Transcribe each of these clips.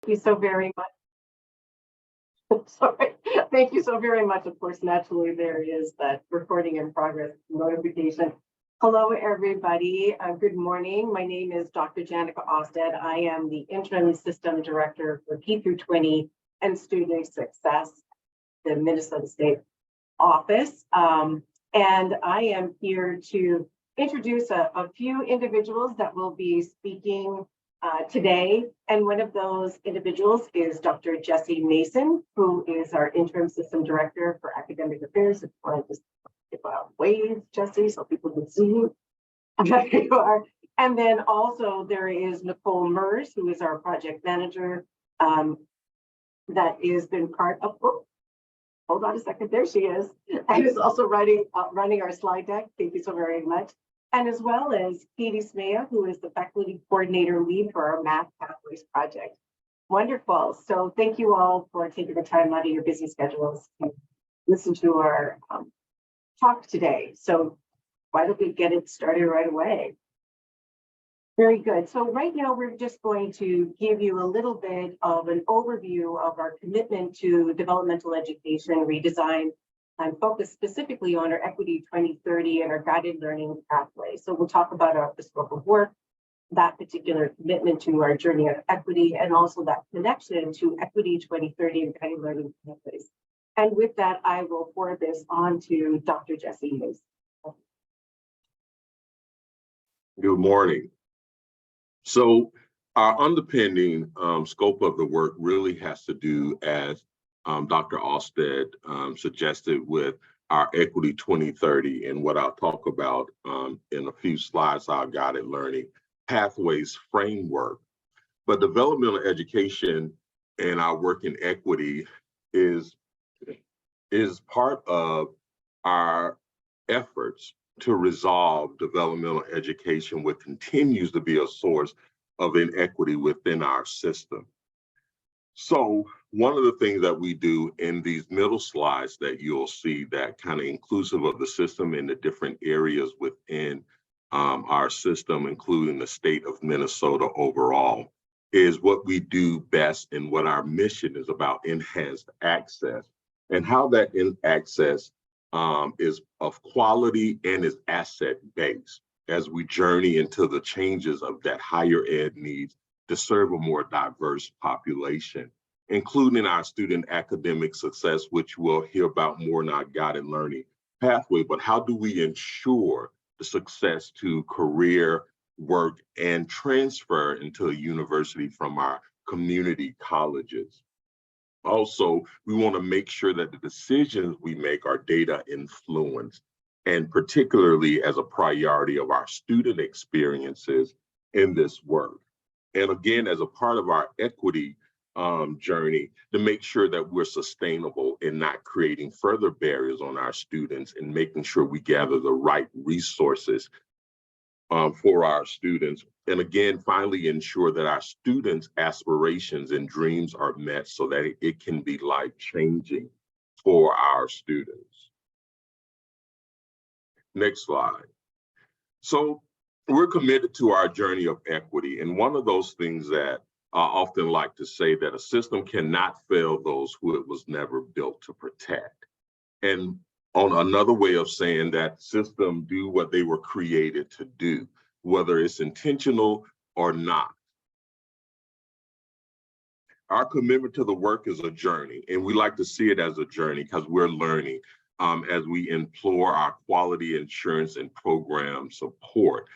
Thank you so very much. Sorry. Thank you so very much. Of course, naturally, there is that recording in progress notification. Hello, everybody. Good morning. My name is Dr. Janica Osted. I am the Interim System Director for P through 20 and Student Success, the Minnesota State Office. And I am here to introduce a few individuals that will be speaking today. And one of those individuals is Dr. Jesse Mason, who is our Interim System Director for Academic Affairs. If I just wave, Jesse, so people can see you. There you are. And then also there is Nicole Mers, who is our project manager, that has been part of, hold on a second, there she is, and is also running our slide deck. Thank you so very much. And as well as Katie Smea, who is the faculty coordinator lead for our Math Pathways project. Wonderful. So thank you all for taking the time out of your busy schedules to listen to our talk today. So why don't we get it started right away? Very good. So right now we're just going to give you a little bit of an overview of our commitment to developmental education redesign and focus specifically on our Equity 2030 and our guided learning pathway. So we'll talk about the scope of work, that particular commitment to our journey of equity, and also that connection to Equity 2030 and guided learning pathways. And with that, I will forward this on to Dr. Jesse Mason. Good morning. So our underpinning scope of the work really has to do, as Dr. Osted suggested, with our Equity 2030, and what I'll talk about in a few slides, our guided learning pathways framework. But developmental education and our work in equity is part of our efforts to resolve developmental education, which continues to be a source of inequity within our system. So one of the things that we do in these middle slides that you'll see, that kind of inclusive of the system in the different areas within our system, including the state of Minnesota overall, is what we do best and what our mission is about: enhanced access, and how that access is of quality and is asset-based as we journey into the changes of that higher ed needs to serve a more diverse population, including our student academic success, which we'll hear about more in our guided learning pathway. But how do we ensure the success to career, work, and transfer into a university from our community colleges? Also, we want to make sure that the decisions we make are data influenced, and particularly as a priority of our student experiences in this work. And again, as a part of our equity journey, to make sure that we're sustainable and not creating further barriers on our students, and making sure we gather the right resources for our students. And again, finally, ensure that our students' aspirations and dreams are met so that it can be life-changing for our students. Next slide. So we're committed to our journey of equity. And one of those things that I often like to say, that a system cannot fail those who it was never built to protect. And on another way of saying that, system do what they were created to do, whether it's intentional or not. Our commitment to the work is a journey, and we like to see it as a journey because we're learning as we implore our quality assurance and program support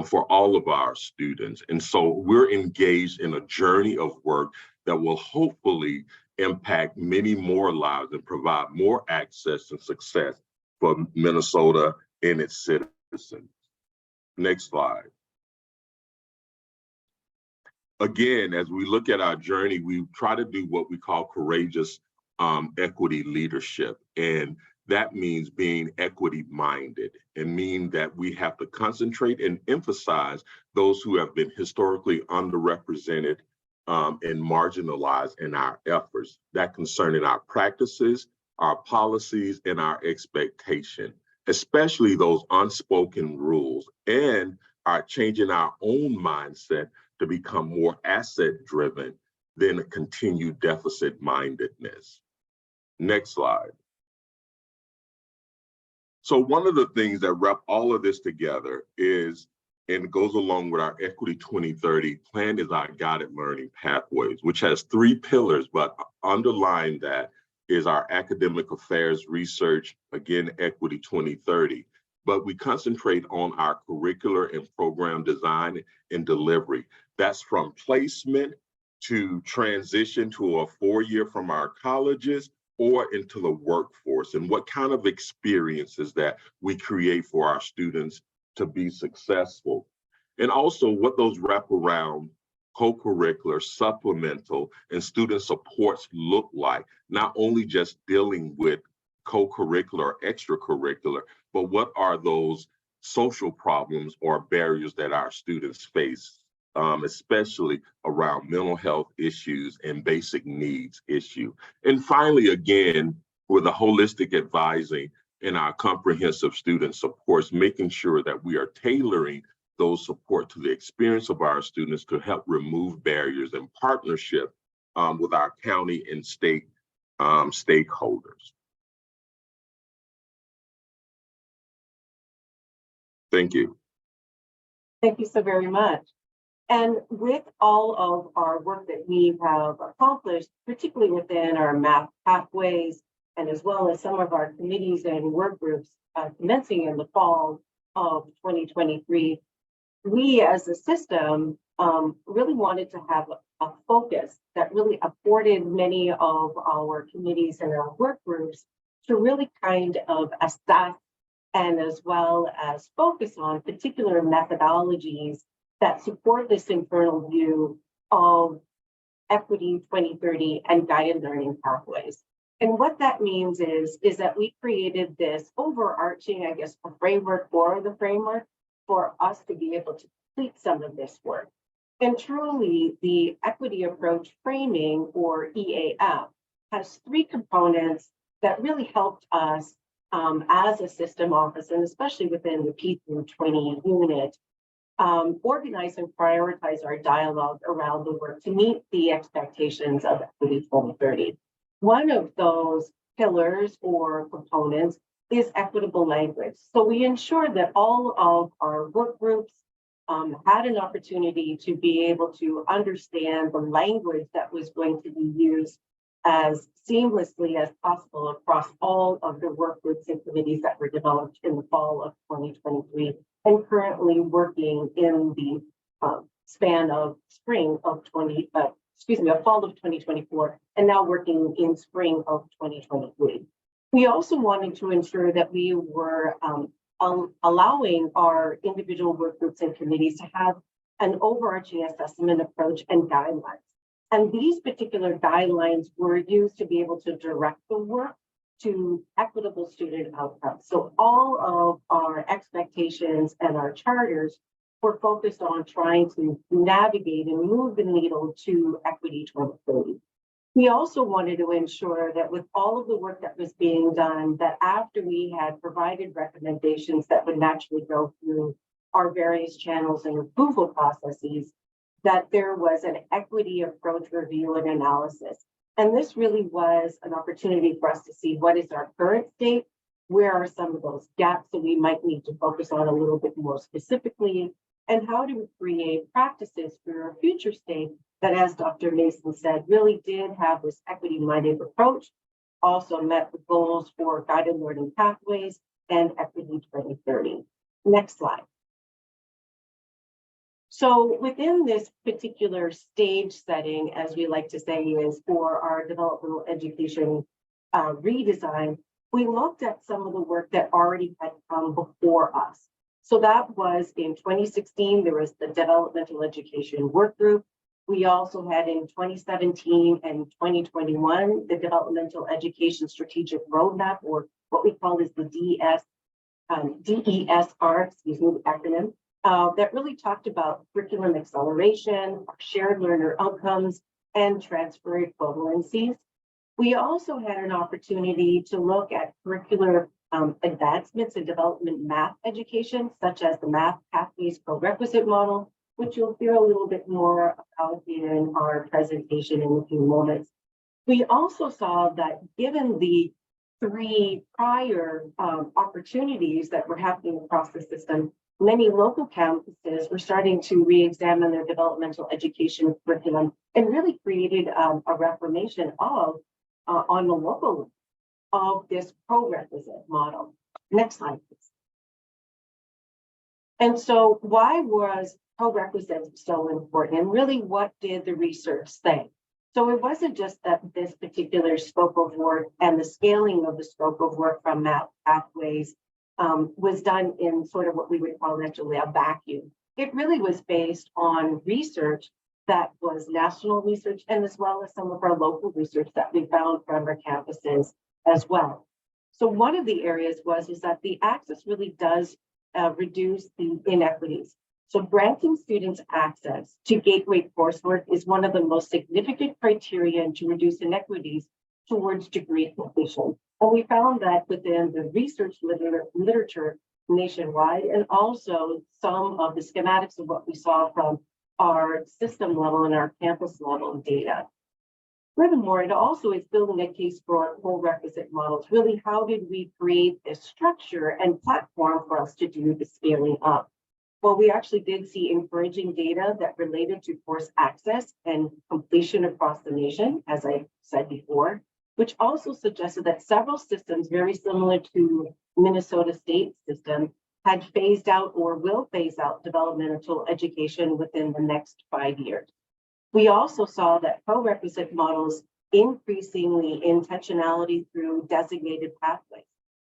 for all of our students. And so we're engaged in a journey of work that will hopefully impact many more lives and provide more access and success for Minnesota and its citizens. Next slide. Again, as we look at our journey, we try to do what we call courageous equity leadership. And that means being equity-minded, and mean that we have to concentrate and emphasize those who have been historically underrepresented and marginalized in our efforts. That concerning our practices, our policies, and our expectation, especially those unspoken rules, and are changing our own mindset to become more asset-driven than a continued deficit mindedness. Next slide. So one of the things that wrap all of this together is, and goes along with our Equity 2030 plan, is our guided learning pathways, which has 3 pillars, but underlying that is our academic affairs research, again, Equity 2030. But we concentrate on our curricular and program design and delivery. That's from placement to transition to a 4-year from our colleges or into the workforce, and what kind of experiences that we create for our students to be successful. And also what those wraparound co-curricular, supplemental, and student supports look like, not only just dealing with co-curricular or extracurricular, but what are those social problems or barriers that our students face, especially around mental health issues and basic needs issue. And finally, again, with the holistic advising and our comprehensive student supports, making sure that we are tailoring those support to the experience of our students to help remove barriers in partnership with our county and state stakeholders. Thank you. Thank you so very much. And with all of our work that we have accomplished, particularly within our math pathways, and as well as some of our committees and work groups commencing in the fall of 2023, we as a system really wanted to have a focus that really afforded many of our committees and our work groups to really kind of assess and as well as focus on particular methodologies that support this internal view of Equity 2030 and guided learning pathways. And what that means is that we created this overarching, I guess, framework for the framework for us to be able to complete some of this work. And truly, the equity approach framing, or EAF, has 3 components that really helped us as a system office, and especially within the P20 unit, organize and prioritize our dialogue around the work to meet the expectations of Equity 2030. One of those pillars or components is equitable language. So we ensured that all of our work groups had an opportunity to be able to understand the language that was going to be used as seamlessly as possible across all of the work groups and committees that were developed in the fall of 2023 and currently working in the span of fall of 2024, and now working in spring of 2023. We also wanted to ensure that we were allowing our individual work groups and committees to have an overarching assessment approach and guidelines. And these particular guidelines were used to be able to direct the work to equitable student outcomes. So all of our expectations and our charters were focused on trying to navigate and move the needle to Equity 2030. We also wanted to ensure that with all of the work that was being done, that after we had provided recommendations that would naturally go through our various channels and approval processes, that there was an equity approach review and analysis. And this really was an opportunity for us to see what is our current state, where are some of those gaps that we might need to focus on a little bit more specifically, and how do we create practices for our future state that, as Dr. Mason said, really did have this equity-minded approach, also met the goals for guided learning pathways and Equity 2030. Next slide. So within this particular stage setting, as we like to say, is for our developmental education redesign, we looked at some of the work that already had come before us. So that was in 2016, there was the Developmental Education Work Group. We also had in 2017 and 2021, the Developmental Education Strategic Roadmap, or what we call is the DESR, excuse me, the acronym, that really talked about curriculum acceleration, shared learner outcomes, and transfer equivalencies. We also had an opportunity to look at curricular advancements in development math education, such as the Math Pathways co-requisite model, which you'll hear a little bit more about in our presentation in a few moments. We also saw that given the three prior opportunities that were happening across the system, many local campuses were starting to re-examine their developmental education curriculum and really created a reformation of, on the local of this co-requisite model. Next slide, please. And so why was co-requisite so important? And really, what did the research say? So it wasn't just that this particular scope of work and the scaling of the scope of work from math pathways was done in sort of what we would call actually a vacuum. It really was based on research that was national research and as well as some of our local research that we found from our campuses as well. So one of the areas is that the access really does reduce the inequities. So granting students access to gateway coursework is one of the most significant criteria to reduce inequities towards degree completion. And we found that within the research literature nationwide, and also some of the schematics of what we saw from our system level and our campus level data. Furthermore, it also is building a case for our co-requisite models. Really, how did we create this structure and platform for us to do the scaling up? Well, we actually did see encouraging data that related to course access and completion across the nation, as I said before, which also suggested that several systems very similar to Minnesota State system had phased out or will phase out developmental education within the next 5 years. We also saw that co-requisite models increasingly intentionality through designated pathways.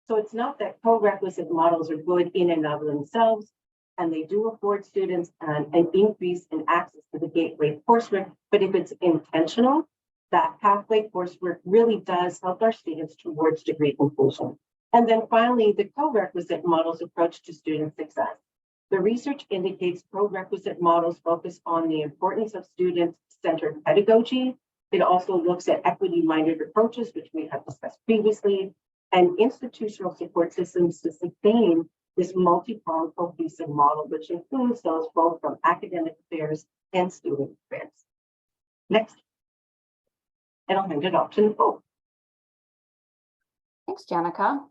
So it's not that co-requisite models are good in and of themselves, and they do afford students an increase in access to the gateway coursework, but if it's intentional, that pathway coursework really does help our students towards degree completion. And then finally, the co-requisite models approach to student success. The research indicates co-requisite models focus on the importance of student-centered pedagogy. It also looks at equity-minded approaches, which we have discussed previously, and institutional support systems to sustain this multi-pronged cohesive model, which includes those both from academic affairs and student affairs. Next. And I'll hand it off to Nicole. Thanks, Janica.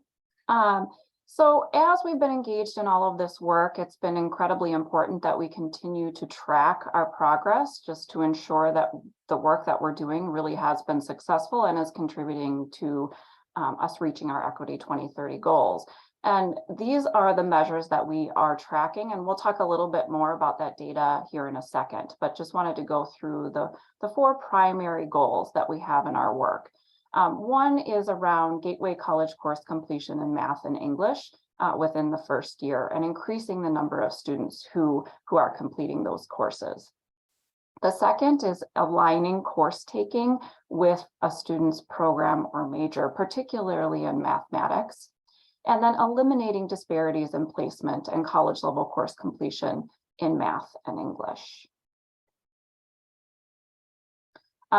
So as we've been engaged in all of this work, it's been incredibly important that we continue to track our progress just to ensure that the work that we're doing really has been successful and is contributing to us reaching our Equity 2030 goals. And these are the measures that we are tracking, and we'll talk a little bit more about that data here in a second, but just wanted to go through the four primary goals that we have in our work. One is around gateway college course completion in math and English within the first year and increasing the number of students who are completing those courses. The second is aligning course taking with a student's program or major, particularly in mathematics, and then eliminating disparities in placement and college level course completion in math and English.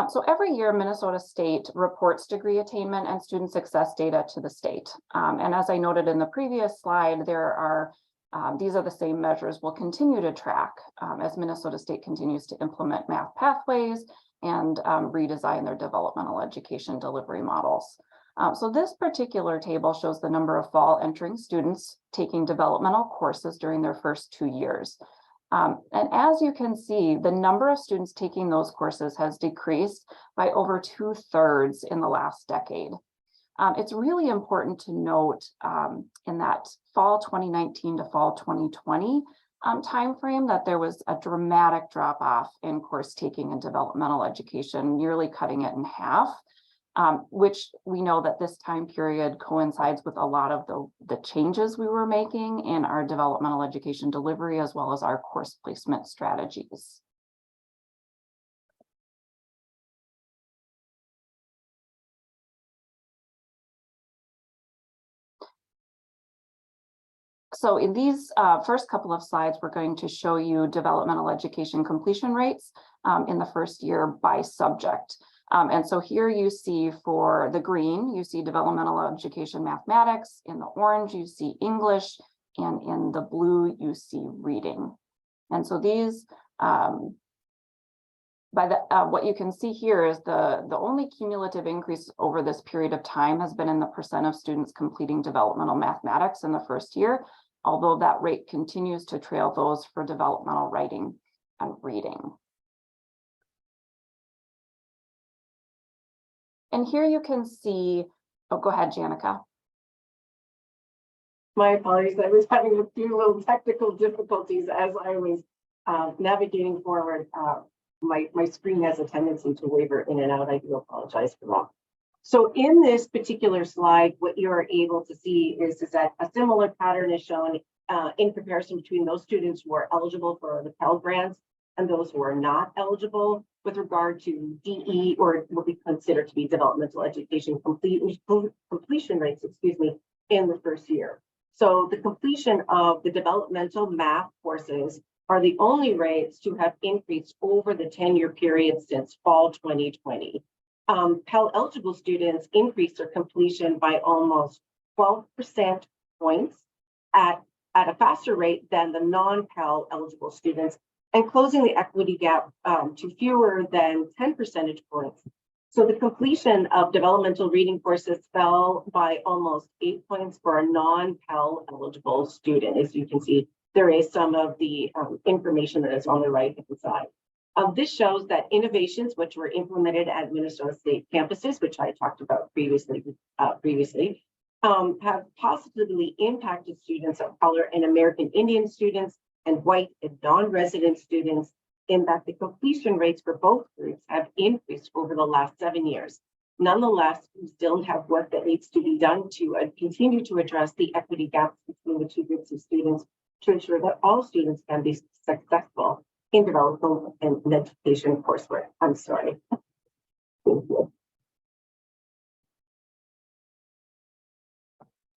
So every year, Minnesota State reports degree attainment and student success data to the state. And as I noted in the previous slide, these are the same measures we'll continue to track as Minnesota State continues to implement math pathways and redesign their developmental education delivery models. So this particular table shows the number of fall entering students taking developmental courses during their first 2 years. And as you can see, the number of students taking those courses has decreased by over 2/3 in the last decade. It's really important to note in that fall 2019 to fall 2020 timeframe that there was a dramatic drop off in course taking and developmental education, nearly cutting it in half. Which we know that this time period coincides with a lot of the changes we were making in our developmental education delivery, as well as our course placement strategies. So in these first couple of slides, we're going to show you developmental education completion rates in the first year by subject. And so here you see for the green, you see developmental education mathematics, in the orange you see English, and in the blue you see reading. And so these What you can see here is the only cumulative increase over this period of time has been in the percent of students completing developmental mathematics in the first year, although that rate continues to trail those for developmental writing and reading. And here you can see, oh, go ahead, Janica. My apologies, I was having a few little technical difficulties as I was navigating forward. My screen has a tendency to waver in and out. I do apologize for that. So in this particular slide, what you're able to see is that a similar pattern is shown in comparison between those students who are eligible for the Pell Grants and those who are not eligible with regard to DE, or what we consider to be developmental education completion rates, in the first year. So the completion of the developmental math courses are the only rates to have increased over the 10-year period since fall 2020. Pell eligible students increased their completion by almost 12% points at a faster rate than the non-Pell eligible students, and closing the equity gap to fewer than 10 percentage points. So the completion of developmental reading courses fell by almost 8 points for a non-Pell eligible student. As you can see, there is some of the information that is on the right-hand side. This shows that innovations which were implemented at Minnesota State campuses, which I talked about previously, have positively impacted students of color and American Indian students and white and non-resident students, in that the completion rates for both groups have increased over the last 7 years. Nonetheless, we still have work that needs to be done to continue to address the equity gaps between the two groups of students to ensure that all students can be successful in developmental and education coursework. I'm sorry. Thank you.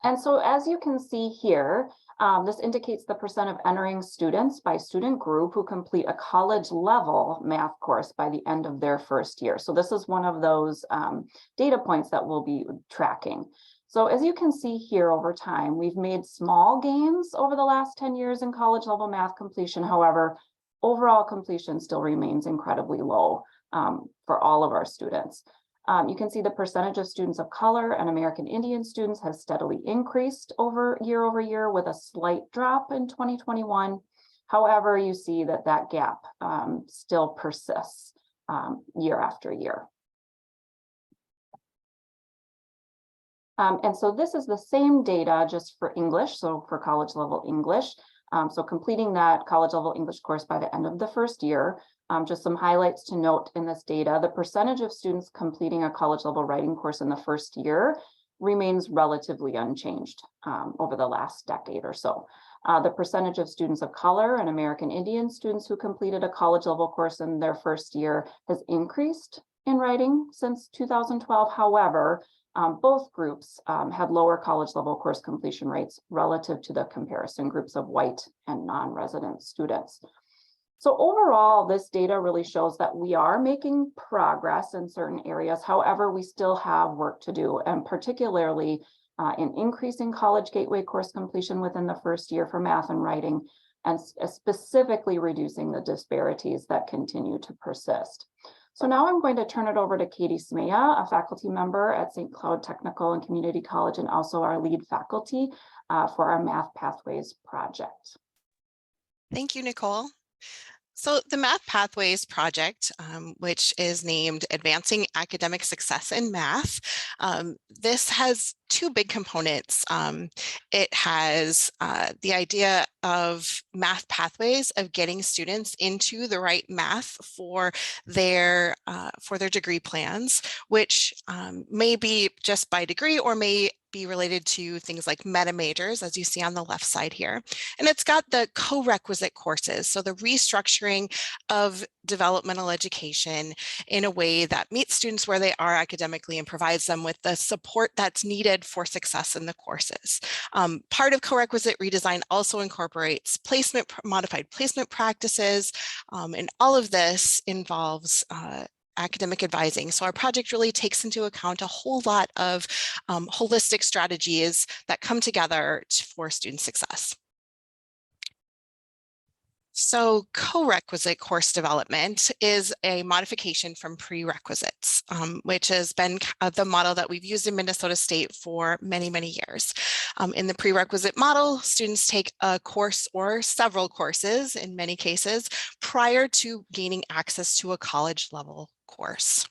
And so as you can see here, this indicates the percent of entering students by student group who complete a college level math course by the end of their first year. So this is one of those data points that we'll be tracking. So as you can see here over time, we've made small gains over the last 10 years in college level math completion. However, overall completion still remains incredibly low for all of our students. You can see the percentage of students of color and American Indian students has steadily increased over year with a slight drop in 2021. However, you see that that gap still persists year after year. And so this is the same data just for English, so for college level English. So completing that college level English course by the end of the first year. Just some highlights to note in this data: the percentage of students completing a college level writing course in the first year remains relatively unchanged over the last decade or so. The percentage of students of color and American Indian students who completed a college level course in their first year has increased in writing since 2012. However, both groups had lower college level course completion rates relative to the comparison groups of white and non-resident students. So overall, this data really shows that we are making progress in certain areas. However, we still have work to do, and particularly in increasing college gateway course completion within the first year for math and writing, and specifically reducing the disparities that continue to persist. So now I'm going to turn it over to Katie Smea, a faculty member at St. Cloud Technical and Community College, and also our lead faculty for our Math Pathways project. Thank you, Nicole. So the Math Pathways project, which is named Advancing Academic Success in Math, this has two big components. It has the idea of math pathways, of getting students into the right math for their degree plans, which may be just by degree or may be related to things like meta majors, as you see on the left side here. And it's got the co-requisite courses, so the restructuring of developmental education in a way that meets students where they are academically and provides them with the support that's needed for success in the courses. Part of co-requisite redesign also incorporates modified placement practices, and all of this involves academic advising. So our project really takes into account a whole lot of holistic strategies that come together for student success. So co-requisite course development is a modification from prerequisites, which has been the model that we've used in Minnesota State for many, many years. In the prerequisite model, students take a course or several courses in many cases prior to gaining access to a college level course.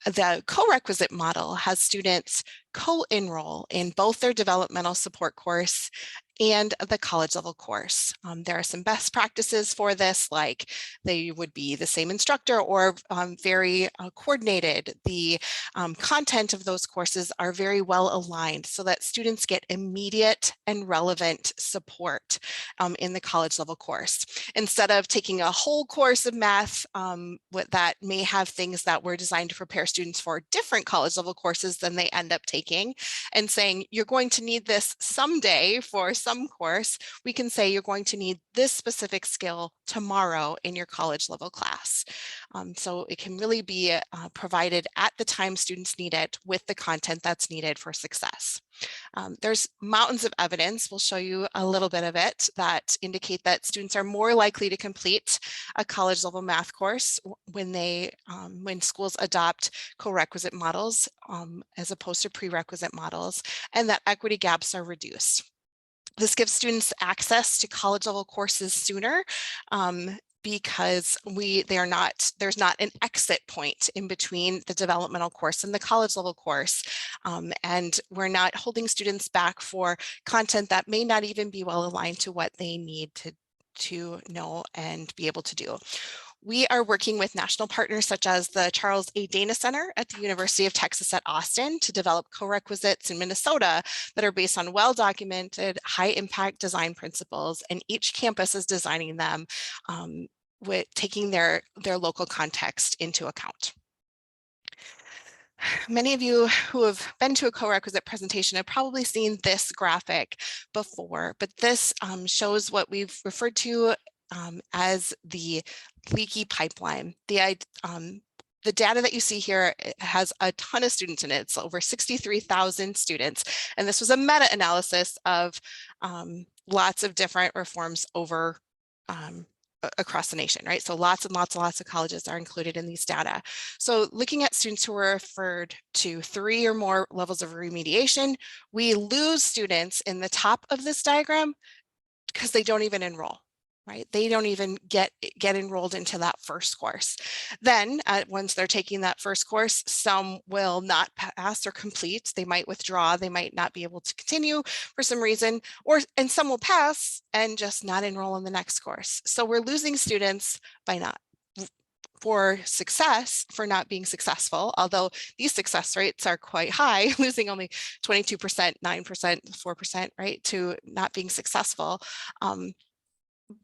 The co-requisite model has students co-enroll in both their developmental support course and the college level course. There are some best practices for this, like they would be the same instructor or very coordinated. The content of those courses are very well aligned so that students get immediate and relevant support in the college level course. Instead of taking a whole course of math that may have things that were designed to prepare students for different college level courses than they end up taking, and saying you're going to need this someday for some course, we can say you're going to need this specific skill tomorrow in your college level class. So it can really be provided at the time students need it with the content that's needed for success. There's mountains of evidence, we'll show you a little bit of it, that indicate that students are more likely to complete a college level math course when schools adopt co-requisite models as opposed to prerequisite models, and that equity gaps are reduced. This gives students access to college level courses sooner because there's not an exit point in between the developmental course and the college level course. And we're not holding students back for content that may not even be well aligned to what they need to know and be able to do. We are working with national partners such as the Charles A. Dana Center at the University of Texas at Austin to develop co-requisites in Minnesota that are based on well-documented high-impact design principles, and each campus is designing them with taking their local context into account. Many of you who have been to a co-requisite presentation have probably seen this graphic before, but this shows what we've referred to as the leaky pipeline. The data that you see here has a ton of students in it. It's over 63,000 students. And this was a meta-analysis of lots of different reforms over across the nation, right? So lots and lots of colleges are included in these data. So looking at students who were referred to 3 or more levels of remediation, we lose students in the top of this diagram because they don't even enroll. Right? They don't even get enrolled into that first course. Then once they're taking that first course, some will not pass or complete. They might withdraw. They might not be able to continue for some reason, and some will pass and just not enroll in the next course. So we're losing students for not being successful, although these success rates are quite high, losing only 22%, 9%, 4%, right, to not being successful.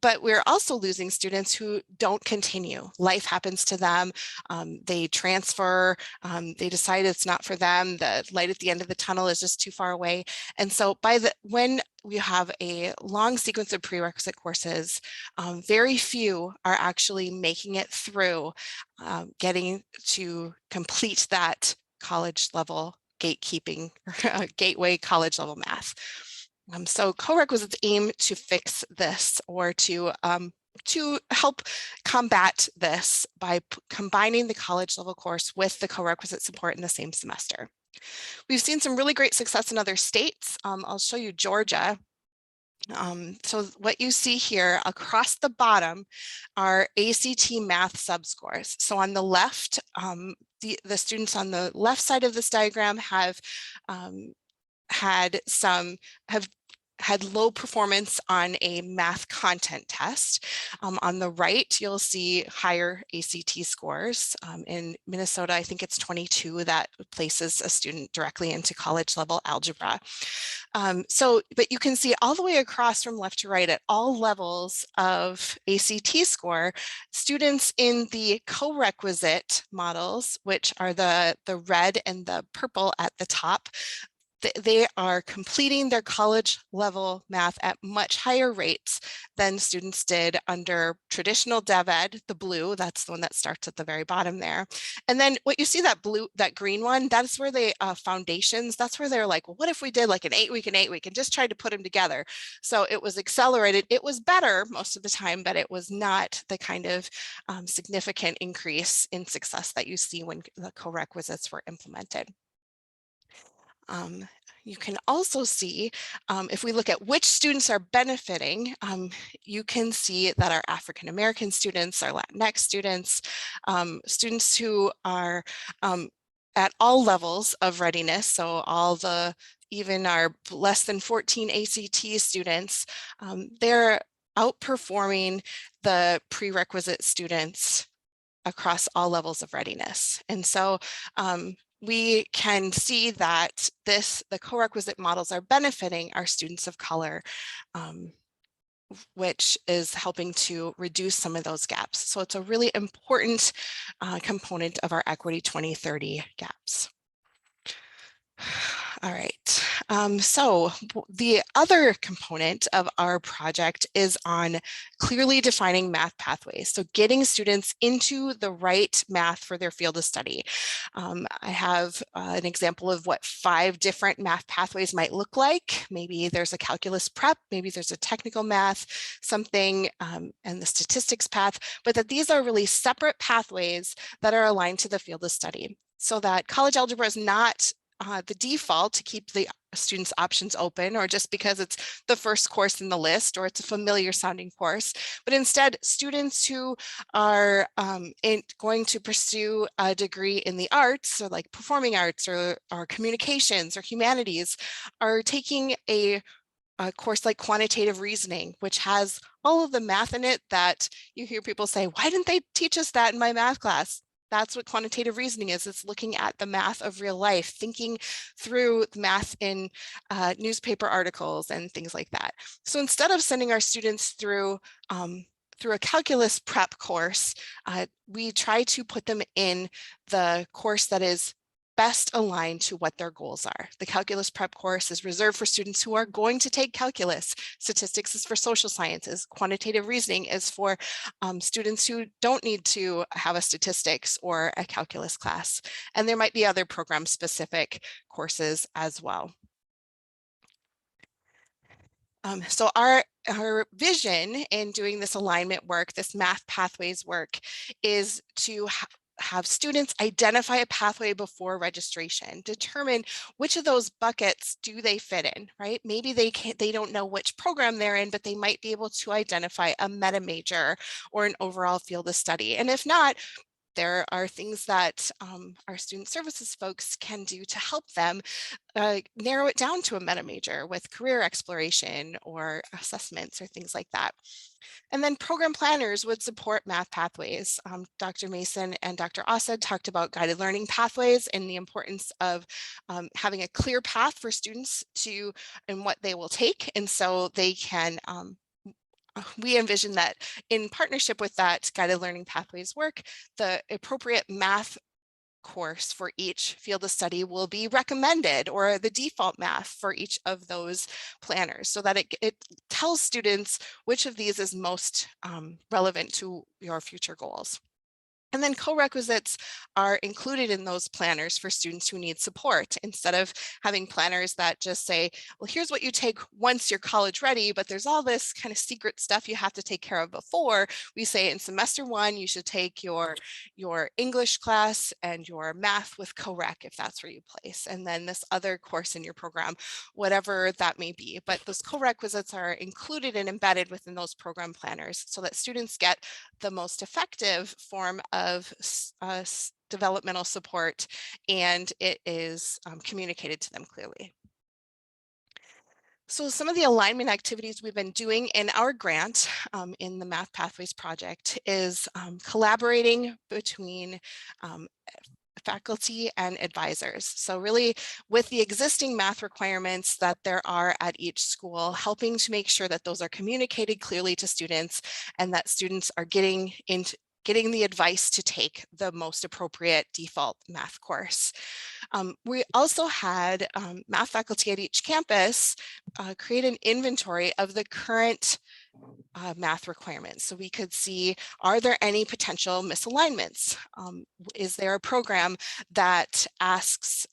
But we're also losing students who don't continue. Life happens to them. They transfer. They decide it's not for them. The light at the end of the tunnel is just too far away. And so when we have a long sequence of prerequisite courses, very few are actually making it through getting to complete that college level gatekeeping, gateway college level math. So co-requisites aim to fix this, or to help combat this by combining the college level course with the co-requisite support in the same semester. We've seen some really great success in other states. I'll show you Georgia. So what you see here across the bottom are ACT math subscores. So on the left, the students on the left side of this diagram have had low performance on a math content test. On the right, you'll see higher ACT scores. In Minnesota, I think it's 22 that places a student directly into college level algebra. But you can see all the way across from left to right at all levels of ACT score, students in the co-requisite models, which are the red and the purple at the top, they are completing their college level math at much higher rates than students did under traditional Dev Ed, the blue, that's the one that starts at the very bottom there. And then what you see, that green one, that's where they foundations, that's where they're like, well, what if we did like an 8-week and 8-week and just tried to put them together? So it was accelerated. It was better most of the time, but it was not the kind of significant increase in success that you see when the co-requisites were implemented. You can also see, if we look at which students are benefiting, you can see that our African American students, our Latinx students, students who are at all levels of readiness, so even our less than 14 ACT students, they're outperforming the prerequisite students across all levels of readiness. And so we can see that the co-requisite models are benefiting our students of color, which is helping to reduce some of those gaps. So it's a really important component of our Equity 2030 gaps. All right, so the other component of our project is on clearly defining math pathways. So getting students into the right math for their field of study. I have an example of what 5 different math pathways might look like. Maybe there's a calculus prep, maybe there's a technical math, something, and the statistics path, but that these are really separate pathways that are aligned to the field of study. So that college algebra is not the default to keep the students' options open, or just because it's the first course in the list or it's a familiar sounding course, but instead students who are going to pursue a degree in the arts, so like performing arts or communications or humanities, are taking a course like quantitative reasoning, which has all of the math in it that you hear people say, why didn't they teach us that in my math class? That's what quantitative reasoning is. It's looking at the math of real life, thinking through the math in newspaper articles and things like that. So instead of sending our students through a calculus prep course, we try to put them in the course that is best aligned to what their goals are. The calculus prep course is reserved for students who are going to take calculus. Statistics is for social sciences. Quantitative reasoning is for students who don't need to have a statistics or a calculus class. And there might be other program specific courses as well. So our vision in doing this alignment work, this math pathways work, is to have students identify a pathway before registration, determine which of those buckets do they fit in, right? Maybe they don't know which program they're in, but they might be able to identify a meta major or an overall field of study. And if not, there are things that our student services folks can do to help them narrow it down to a meta major with career exploration or assessments or things like that. And then program planners would support math pathways. Dr. Mason and Dr. Osed talked about guided learning pathways and the importance of having a clear path for students and what they will take. And so they can we envision that in partnership with that guided learning pathways work, the appropriate math course for each field of study will be recommended, or the default math for each of those planners, so that it tells students which of these is most relevant to your future goals. And then co-requisites are included in those planners for students who need support, instead of having planners that just say, well, here's what you take once you're college ready, but there's all this kind of secret stuff you have to take care of before. We say in semester 1, you should take your English class and your math with co-req, if that's where you place, and then this other course in your program, whatever that may be. But those co-requisites are included and embedded within those program planners so that students get the most effective form of developmental support, and it is communicated to them clearly. So some of the alignment activities we've been doing in our grant in the Math Pathways project is collaborating between faculty and advisors. So really, with the existing math requirements that there are at each school, helping to make sure that those are communicated clearly to students and that students are getting getting the advice to take the most appropriate default math course. We also had math faculty at each campus create an inventory of the current math requirements. So we could see, are there any potential misalignments? Is there a program that asks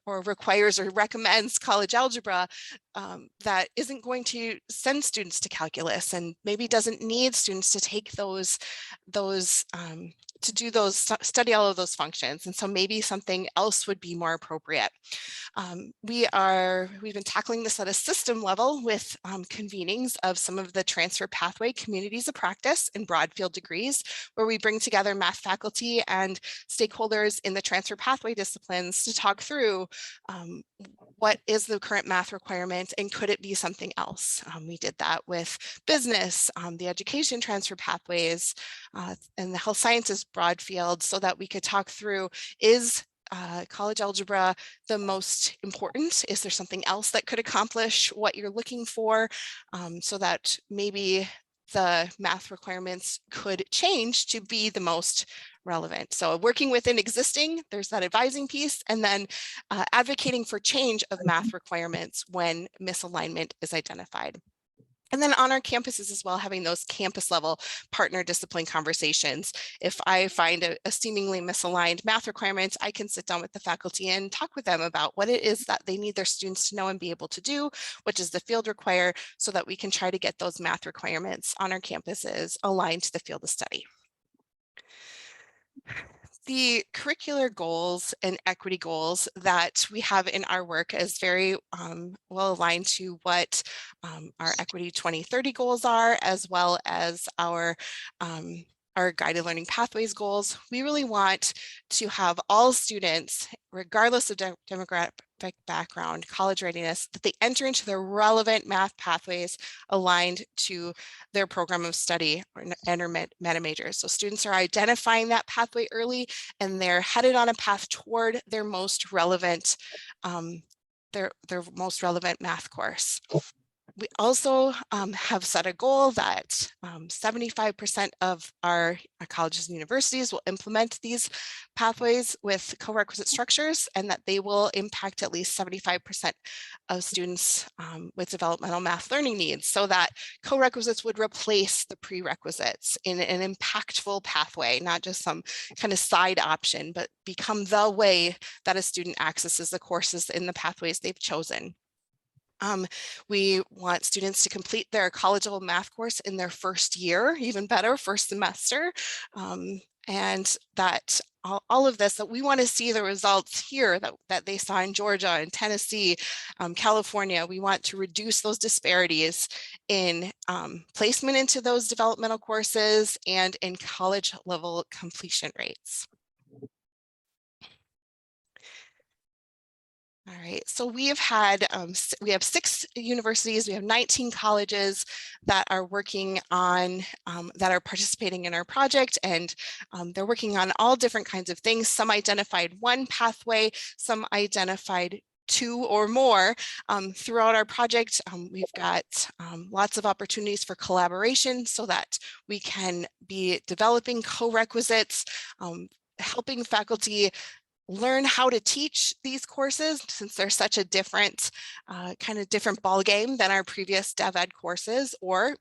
or requires or recommends college algebra that isn't going to send students to calculus and maybe doesn't need students to take to do those, study all of those functions. And so maybe something else would be more appropriate. We've been tackling this at a system level with convenings of some of the transfer pathway communities of practice and broad field degrees, where we bring together math faculty and stakeholders in the transfer pathway disciplines to talk through what is the current math requirement and could it be something else. We did that with business, the education transfer pathways, and the health sciences broad field, so that we could talk through, is college algebra the most important? Is there something else that could accomplish what you're looking for, so that maybe the math requirements could change to be the most relevant? So working within existing, there's that advising piece, and then advocating for change of math requirements when misalignment is identified. And then on our campuses as well, having those campus level partner discipline conversations. If I find a seemingly misaligned math requirement, I can sit down with the faculty and talk with them about what it is that they need their students to know and be able to do, what does the field require, so that we can try to get those math requirements on our campuses aligned to the field of study. The curricular goals and equity goals that we have in our work is very well aligned to what our Equity 2030 goals are, as well as our guided learning pathways goals. We really want to have all students, regardless of demographic background, college readiness, that they enter into the relevant math pathways aligned to their program of study and or meta majors. So students are identifying that pathway early, and they're headed on a path toward their most relevant math course. We also have set a goal that 75% of our colleges and universities will implement these pathways with co-requisite structures, and that they will impact at least 75% of students with developmental math learning needs, so that co-requisites would replace the prerequisites in an impactful pathway, not just some kind of side option, but become the way that a student accesses the courses in the pathways they've chosen. We want students to complete their college level math course in their first year, even better, first semester. And that all of this, that we want to see the results here that they saw in Georgia and Tennessee, California. We want to reduce those disparities in placement into those developmental courses and in college level completion rates. All right, so we have 6 universities, we have 19 colleges that are working on, that are participating in our project, and they're working on all different kinds of things. Some identified one pathway, some identified 2 or more. Throughout our project, we've got lots of opportunities for collaboration, so that we can be developing co-requisites, helping faculty learn how to teach these courses, since they're such a different different ball game than our previous dev ed courses, or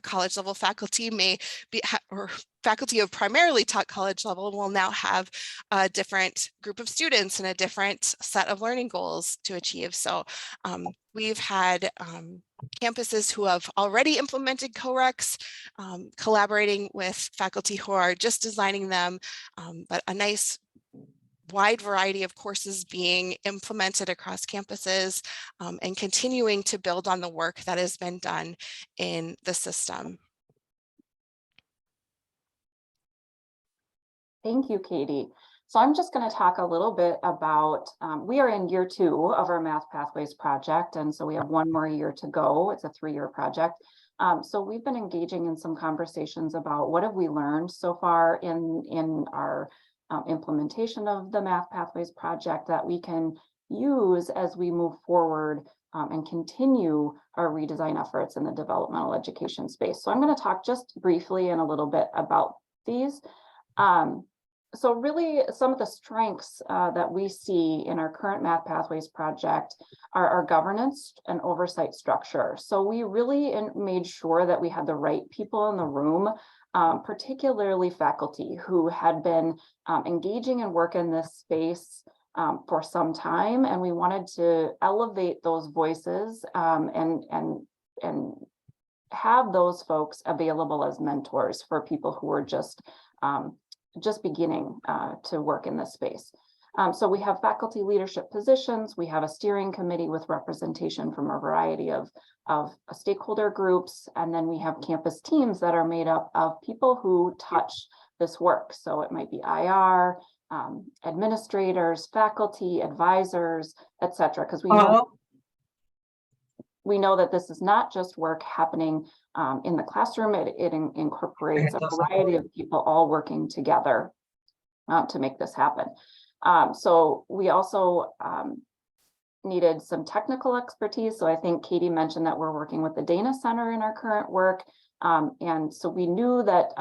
college level faculty may be, or faculty who have primarily taught college level will now have a different group of students and a different set of learning goals to achieve. So we've had campuses who have already implemented co-recs, collaborating with faculty who are just designing them, but a nice wide variety of courses being implemented across campuses, and continuing to build on the work that has been done in the system. Thank you, Katie. So I'm just going to talk a little bit about, we are in year 2 of our Math Pathways project, and so we have 1 more year to go. It's a 3-year project. So we've been engaging in some conversations about what have we learned so far in our implementation of the Math Pathways project that we can use as we move forward and continue our redesign efforts in the developmental education space. So I'm going to talk just briefly and a little bit about these. So really some of the strengths that we see in our current Math Pathways project are our governance and oversight structure. So we really made sure that we had the right people in the room, particularly faculty who had been engaging in work in this space for some time, and we wanted to elevate those voices and have those folks available as mentors for people who are just beginning to work in this space. So we have faculty leadership positions, we have a steering committee with representation from a variety of stakeholder groups, and then we have campus teams that are made up of people who touch this work. So it might be IR, administrators, faculty, advisors, etc. Because we know that this is not just work happening in the classroom. It incorporates a variety of people all working together to make this happen. So we also needed some technical expertise. So I think Katie mentioned that we're working with the Dana Center in our current work. And so we knew that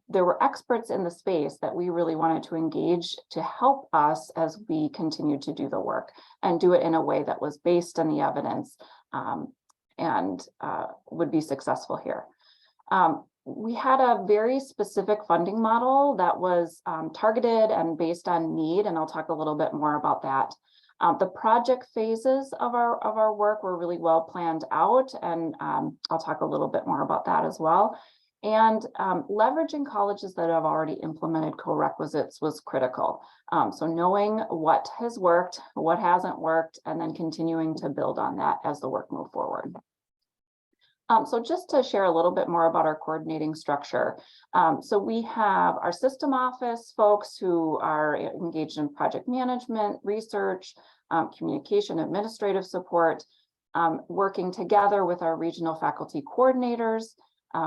there were experts in the space that we really wanted to engage to help us as we continue to do the work and do it in a way that was based on the evidence and would be successful here. We had a very specific funding model that was targeted and based on need, and I'll talk a little bit more about that. The project phases of our work were really well planned out, and I'll talk a little bit more about that as well. And leveraging colleges that have already implemented co-requisites was critical. So knowing what has worked, what hasn't worked, and then continuing to build on that as the work moved forward. So just to share a little bit more about our coordinating structure. So we have our system office folks who are engaged in project management, research, communication, administrative support, working together with our regional faculty coordinators.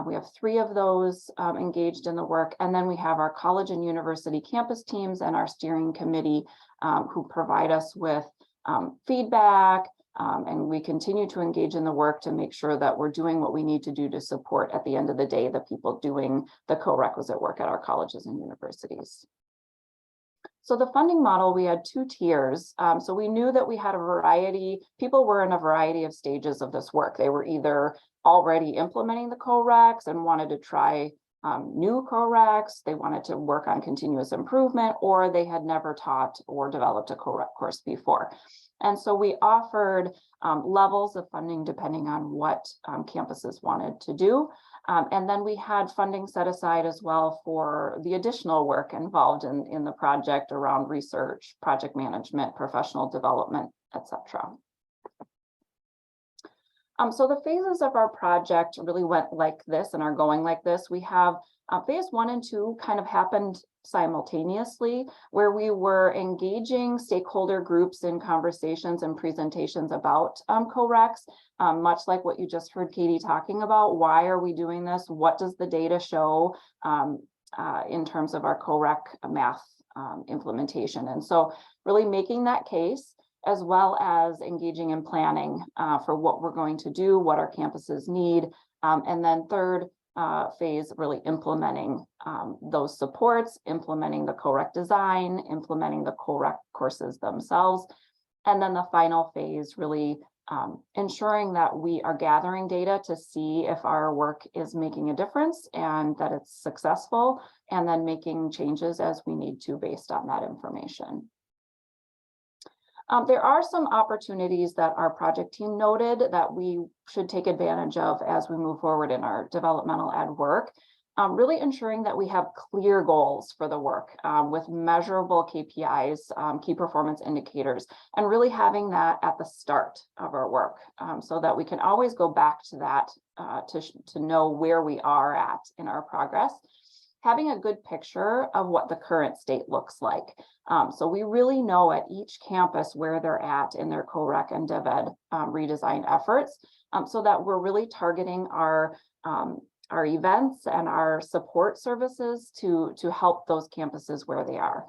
We have 3 of those engaged in the work. And then we have our college and university campus teams and our steering committee who provide us with feedback, and we continue to engage in the work to make sure that we're doing what we need to do to support, at the end of the day, the people doing the co-requisite work at our colleges and universities. So the funding model, we had 2 tiers. So we knew that we had a variety, people were in a variety of stages of this work. They were either already implementing the co-recs and wanted to try new co-recs, they wanted to work on continuous improvement, or they had never taught or developed a co-rec course before. And so we offered levels of funding depending on what campuses wanted to do. And then we had funding set aside as well for the additional work involved in the project around research, project management, professional development, etc. So the phases of our project really went like this and are going like this. We have phase 1 and 2 kind of happened simultaneously, where we were engaging stakeholder groups in conversations and presentations about co-recs, much like what you just heard Katie talking about. Why are we doing this? What does the data show in terms of our co-rec math implementation? And so really making that case, as well as engaging in planning for what we're going to do, what our campuses need, and then third phase, really implementing those supports, implementing the co-rec design, implementing the co-rec courses themselves, and then the final phase, really ensuring that we are gathering data to see if our work is making a difference and that it's successful, and then making changes as we need to based on that information. There are some opportunities that our project team noted that we should take advantage of as we move forward in our developmental ed work, really ensuring that we have clear goals for the work with measurable KPIs, key performance indicators, and really having that at the start of our work so that we can always go back to that to know where we are at in our progress. Having a good picture of what the current state looks like. So we really know at each campus where they're at in their co-rec and DevEd redesign efforts, so that we're really targeting our events and our support services to help those campuses where they are.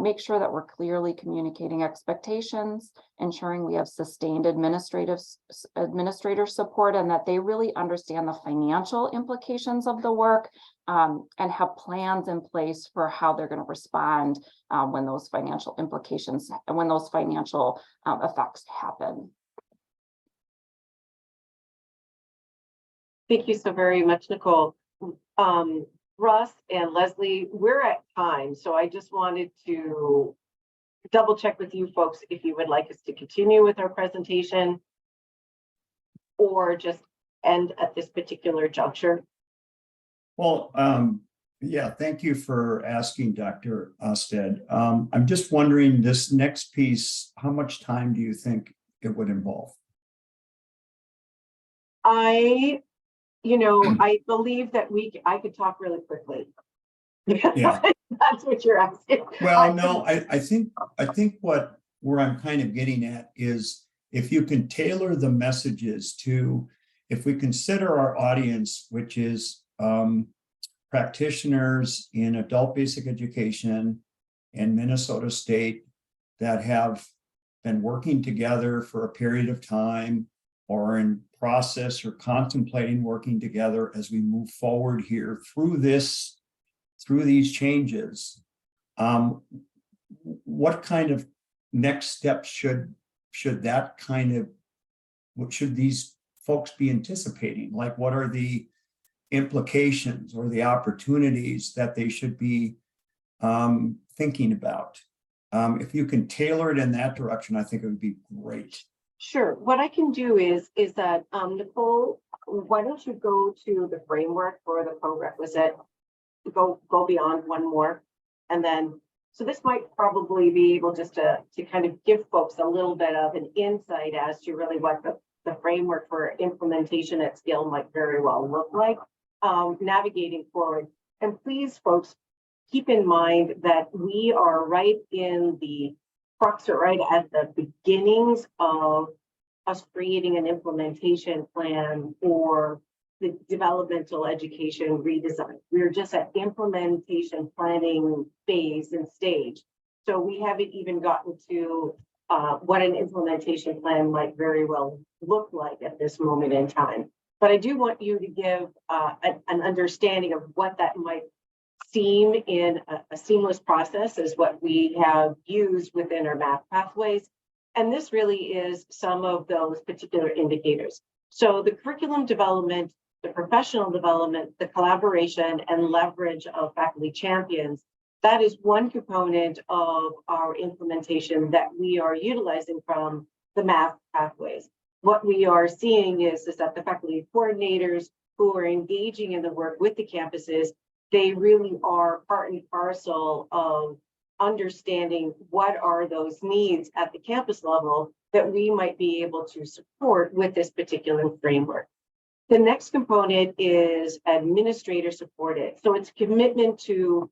make sure that we're clearly communicating expectations, ensuring we have sustained administrator support, and that they really understand the financial implications of the work, and have plans in place for how they're going to respond when those financial implications and when those financial effects happen. Thank you so very much, Nicole. Russ and Leslie, we're at time, so I just wanted to double check with you folks if you would like us to continue with our presentation or just end at this particular juncture. Well, yeah, thank you for asking, Dr. Osted. I'm just wondering, this next piece, how much time do you think it would involve? I believe that I could talk really quickly. Yeah. That's what you're asking. Well, no, I think where I'm kind of getting at is if you can tailor the messages to, if we consider our audience, which is practitioners in adult basic education in Minnesota State that have been working together for a period of time or in process or contemplating working together as we move forward here through these changes, what kind of next steps should these folks be anticipating? Like, what are the implications or the opportunities that they should be thinking about? If you can tailor it in that direction, I think it would be great. Sure. What I can do is that, Nicole, why don't you go to the framework for the co-requisite, go beyond one more, and then, so this might probably be able just to kind of give folks a little bit of an insight as to really what the framework for implementation at scale might very well look like, navigating forward. And please, folks, keep in mind that we are right in the crux, or right at the beginnings of us creating an implementation plan for the developmental education redesign. We're just at implementation planning phase and stage. So we haven't even gotten to what an implementation plan might very well look like at this moment in time. But I do want you to give an understanding of what that might seem in a seamless process is what we have used within our math pathways. And this really is some of those particular indicators. So the curriculum development, the professional development, the collaboration and leverage of faculty champions, that is one component of our implementation that we are utilizing from the math pathways. What we are seeing is that the faculty coordinators who are engaging in the work with the campuses, they really are part and parcel of understanding what are those needs at the campus level that we might be able to support with this particular framework. The next component is administrator supported. So it's commitment to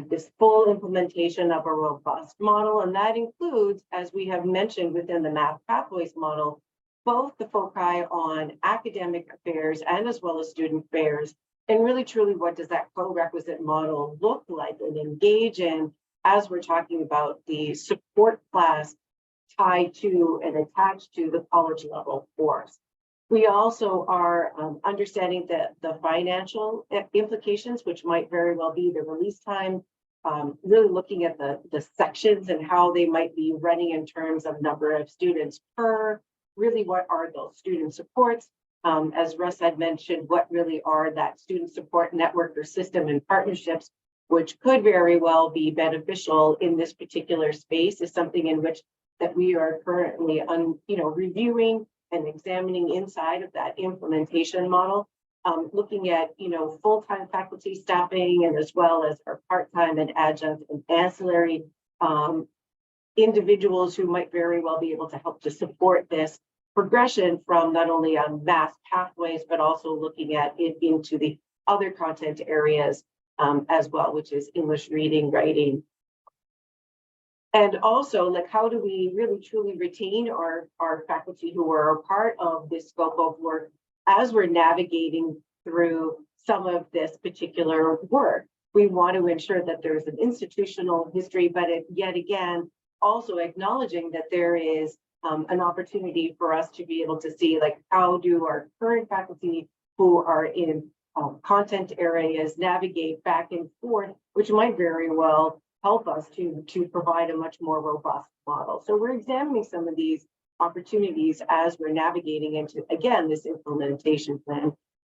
this full implementation of a robust model. And that includes, as we have mentioned within the math pathways model, both the foci on academic affairs and as well as student affairs. And really, truly, what does that co-requisite model look like and engage in as we're talking about the support class tied to and attached to the college level course. We also are understanding the financial implications, which might very well be the release time, really looking at the sections and how they might be running in terms of number of students per, really what are those student supports. As Russ had mentioned, what really are that student support network or system and partnerships, which could very well be beneficial in this particular space, is something in which that we are currently reviewing and examining inside of that implementation model, looking at full-time faculty staffing and as well as our part-time and adjunct and ancillary individuals who might very well be able to help to support this progression from not only on math pathways, but also looking at it into the other content areas as well, which is English reading, writing. And also, like, how do we really truly retain our faculty who are a part of this scope of work as we're navigating through some of this particular work? We want to ensure that there's an institutional history, but yet again, also acknowledging that there is an opportunity for us to be able to see, like, how do our current faculty who are in content areas navigate back and forth, which might very well help us to provide a much more robust model. So we're examining some of these opportunities as we're navigating into, again, this implementation plan.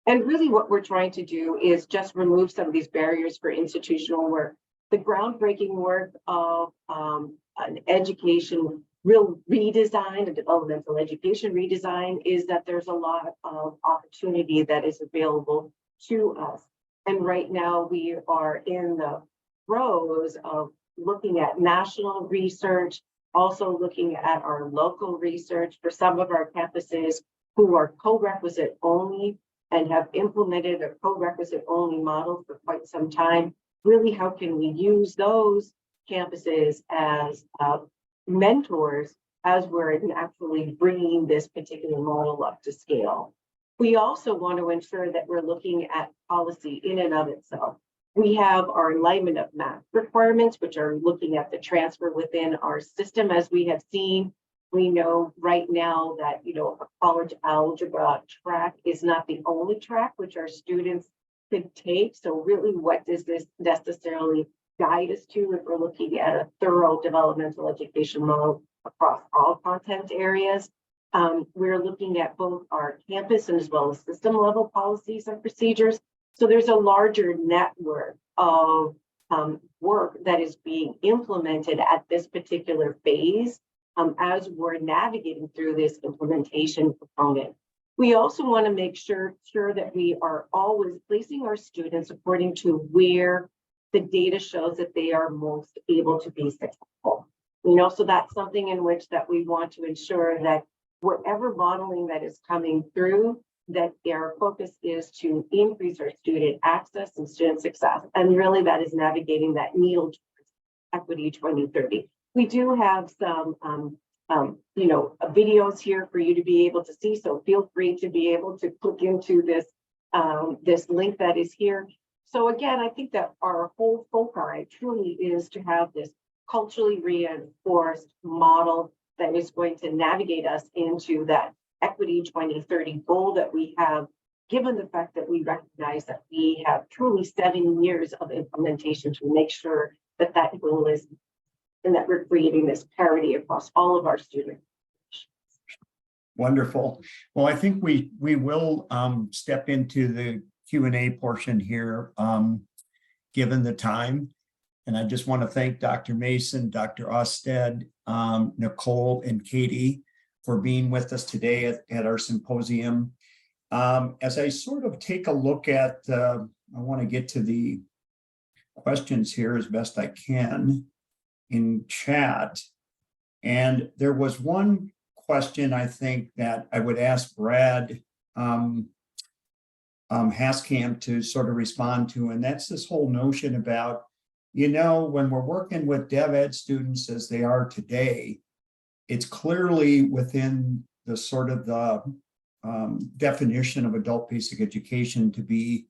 And really what we're trying to do is just remove some of these barriers for institutional work. The groundbreaking work of an education real redesign, a developmental education redesign, is that there's a lot of opportunity that is available to us. And right now we are in the throes of looking at national research, also looking at our local research for some of our campuses who are co-requisite only and have implemented a co-requisite only model for quite some time. Really, how can we use those campuses as mentors as we're actually bringing this particular model up to scale? We also want to ensure that we're looking at policy in and of itself. We have our alignment of math requirements, which are looking at the transfer within our system. As we have seen, we know right now that, a college algebra track is not the only track which our students could take. So really, what does this necessarily guide us to if we're looking at a thorough developmental education model across all content areas? We're looking at both our campus and as well as system level policies and procedures. So there's a larger network of work that is being implemented at this particular phase as we're navigating through this implementation component. We also want to make sure that we are always placing our students according to where the data shows that they are most able to be successful. So that's something in which that we want to ensure that whatever modeling that is coming through, that our focus is to increase our student access and student success. And really that is navigating that needle towards Equity 2030. We do have some videos here for you to be able to see. So feel free to be able to click into this, this link that is here. So again, I think that our whole foci truly is to have this culturally reinforced model that is going to navigate us into that Equity 2030 goal that we have, given the fact that we recognize that we have truly 7 years of implementation to make sure that that goal is, and that we're creating this parity across all of our students. Wonderful. Well, I think we will step into the Q&A portion here, given the time. And I just want to thank Dr. Mason, Dr. Osted, Nicole, and Katie for being with us today at our symposium. As I sort of take a look at, I want to get to the questions here as best I can in chat. And there was one question I think that I would ask Brad Haskamp to sort of respond to, and that's this whole notion about, when we're working with dev ed students as they are today, it's clearly within the sort of the definition of adult basic education to be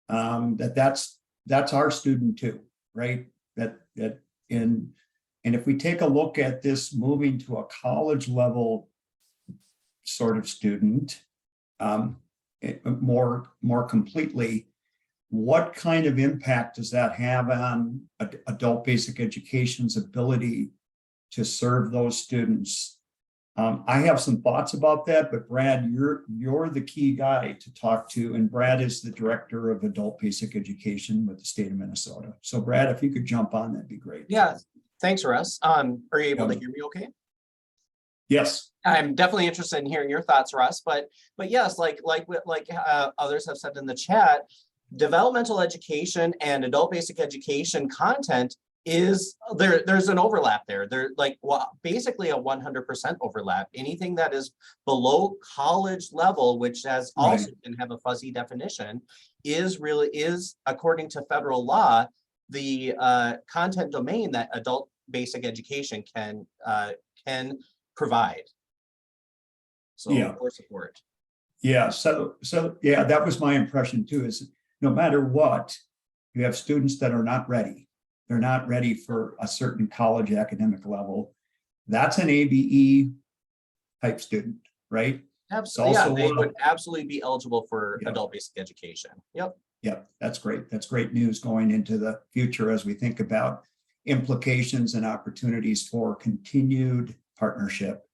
that's our student too, right? And if we take a look at this moving to a college level sort of student more completely, what kind of impact does that have on adult basic education's ability to serve those students? I have some thoughts about that, but Brad, you're the key guy to talk to, and Brad is the director of adult basic education with the state of Minnesota. So Brad, if you could jump on, that'd be great. Yeah, thanks, Russ. Are you able to hear me okay? Yes. I'm definitely interested in hearing your thoughts, Russ, but yes, like others have said in the chat, developmental education and adult basic education content is there's an overlap there. They're basically a 100% overlap. Anything that is below college level, which has also can have a fuzzy definition, is according to federal law, the content domain that adult basic education can provide. So yeah, for support. Yeah, so yeah, that was my impression too, is no matter what, You have students that are not ready. They're not ready for a certain college academic level. That's an ABE type student, right? Absolutely. Yeah, also, they would absolutely be eligible for yeah. adult basic education. Yep. Yeah, that's great. That's great news going into the future as we think about implications and opportunities for continued partnership.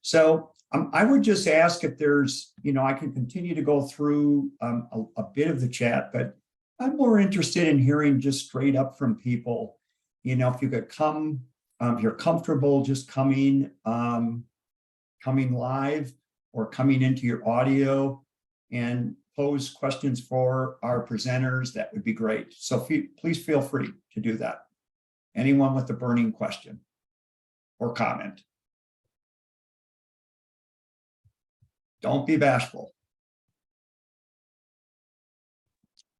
So I would just ask if there's, I can continue to go through a bit of the chat, but I'm more interested in hearing just straight up from people. If you could come, if you're comfortable just coming live or coming into your audio and pose questions for our presenters, that would be great. So please feel free to do that. Anyone with a burning question or comment. Don't be bashful.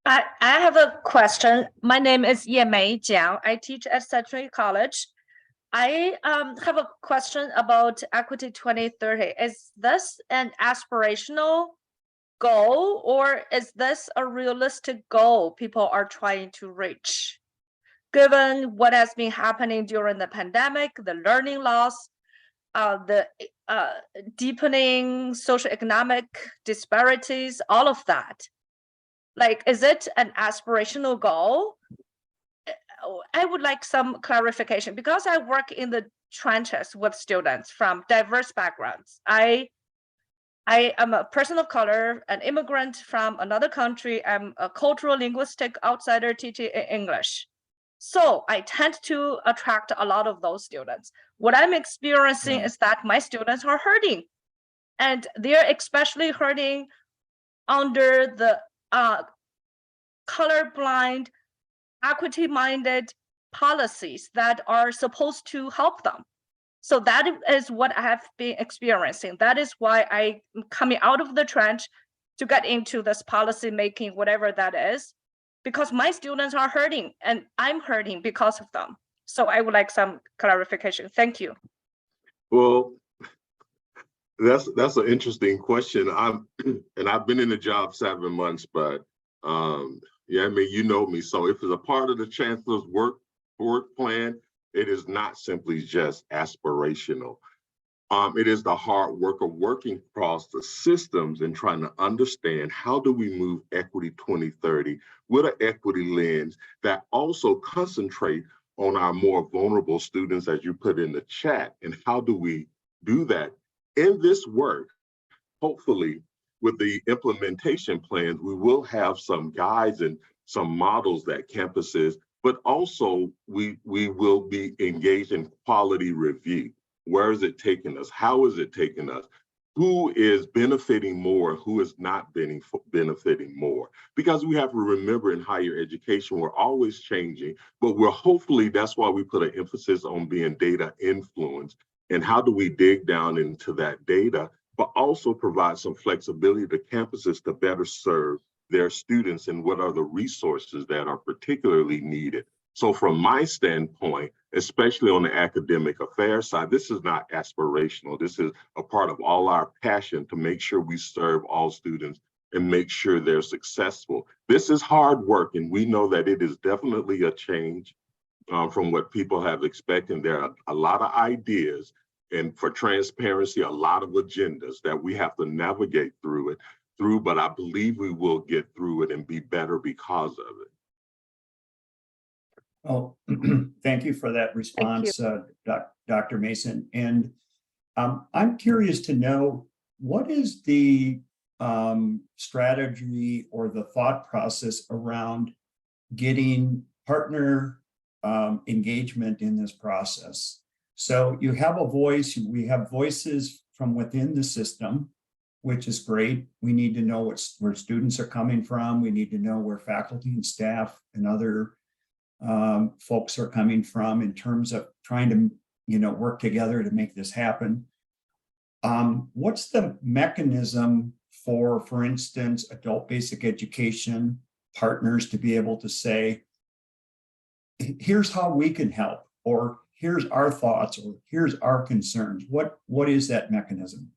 I have a question. My name is Yemei Jiang. I teach at Century College. I have a question about Equity 2030. Is this an aspirational goal, or is this a realistic goal people are trying to reach? Given what has been happening during the pandemic, the learning loss, the deepening socioeconomic disparities, all of that. Like, is it an aspirational goal? I would like some clarification because I work in the trenches with students from diverse backgrounds. I am a person of color, an immigrant from another country. I'm a cultural linguistic outsider teaching English. So I tend to attract a lot of those students. What I'm experiencing is that my students are hurting, and they're especially hurting under the colorblind, equity-minded policies that are supposed to help them. So that is what I have been experiencing. That is why I'm coming out of the trench to get into this policy making, whatever that is, because my students are hurting and I'm hurting because of them. So I would like some clarification. Thank you. Well, that's an interesting question. I've been in the job 7 months, but yeah, I mean, you know me. So if it's a part of the chancellor's work plan, it is not simply just aspirational. It is the hard work of working across the systems and trying to understand how do we move Equity 2030 with an equity lens that also concentrate on our more vulnerable students, as you put in the chat, and how do we do that in this work. Hopefully, with the implementation plans, we will have some guides and some models that campuses, but also we will be engaged in quality review. Where is it taking us? How is it taking us? Who is benefiting more? Who is not benefiting more? Because we have to remember in higher education, we're always changing, but hopefully that's why we put an emphasis on being data influenced. And how do we dig down into that data, but also provide some flexibility to campuses to better serve their students and what are the resources that are particularly needed. So from my standpoint, especially on the academic affairs side, this is not aspirational. This is a part of all our passion to make sure we serve all students and make sure they're successful. This is hard work, and we know that it is definitely a change from what people have expected. There are a lot of ideas, and for transparency, a lot of agendas that we have to navigate through, but I believe we will get through it and be better because of it. Oh, thank you for that response, Dr. Mason. And I'm curious to know, what is the strategy or the thought process around getting partner engagement in this process? So you have a voice, we have voices from within the system, which is great. We need to know where students are coming from. We need to know where faculty and staff and other folks are coming from in terms of trying to work together to make this happen. What's the mechanism for instance, adult basic education partners to be able to say, here's how we can help, or here's our thoughts, or here's our concerns? What is that mechanism?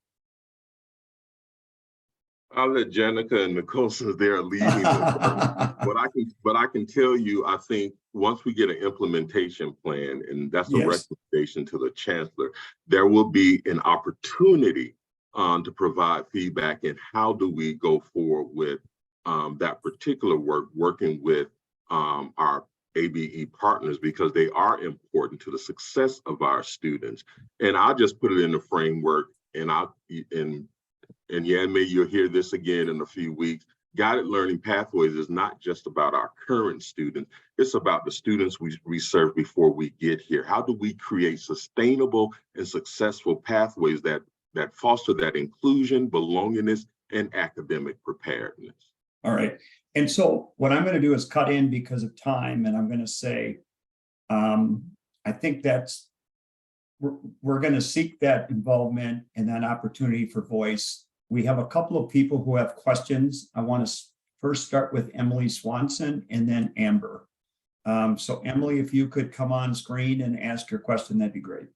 I'll let Jenica and Nicole, since they're leading. But I can tell you, I think once we get an implementation plan, and that's a Yes. recommendation to the chancellor, there will be an opportunity to provide feedback in how do we go forward with that particular work, working with our ABE partners, because they are important to the success of our students. And I'll just put it in the framework, and yeah, maybe you'll hear this again in a few weeks. Guided learning pathways is not just about our current students, it's about the students we serve before we get here. How do we create sustainable and successful pathways that foster that inclusion, belongingness, and academic preparedness? All right. And so what I'm going to do is cut in because of time, and I'm going to say, I think we're going to seek that involvement and that opportunity for voice. We have a couple of people who have questions. I want to first start with Emily Swanson and then Amber. So Emily, if you could come on screen and ask your question, that'd be great.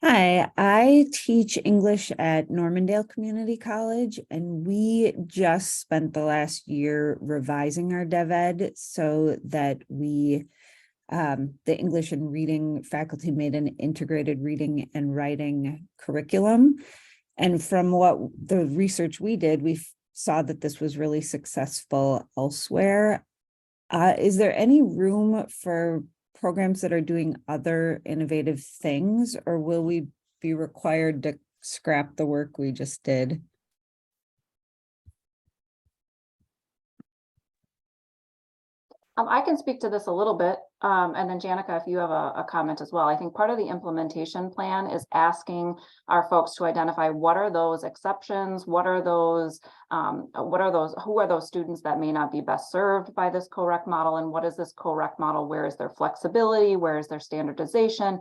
Hi, I teach English at Normandale Community College, and we just spent the last year revising our DevEd so that the English and reading faculty made an integrated reading and writing curriculum. And from what the research we did, we saw that this was really successful elsewhere. Is there any room for programs that are doing other innovative things, or will we be required to scrap the work we just did? I can speak to this a little bit, and then Janica, if you have a comment as well. I think part of the implementation plan is asking our folks to identify what are those exceptions, who are those students that may not be best served by this co-rec model, and what is this co-rec model, where is their flexibility, where is their standardization.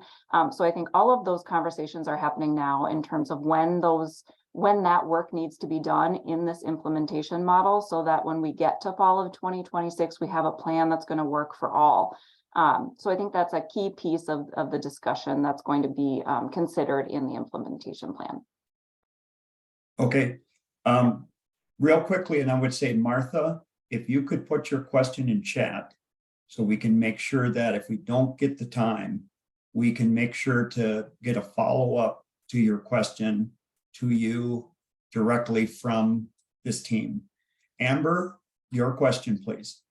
So I think all of those conversations are happening now in terms of when that work needs to be done in this implementation model, so that when we get to fall of 2026, we have a plan that's going to work for all. So I think that's a key piece of the discussion that's going to be considered in the implementation plan. Okay, real quickly, and I would say, Martha, if you could put your question in chat so we can make sure that if we don't get the time, we can make sure to get a follow-up to your question to you directly from this team. Amber, your question, please.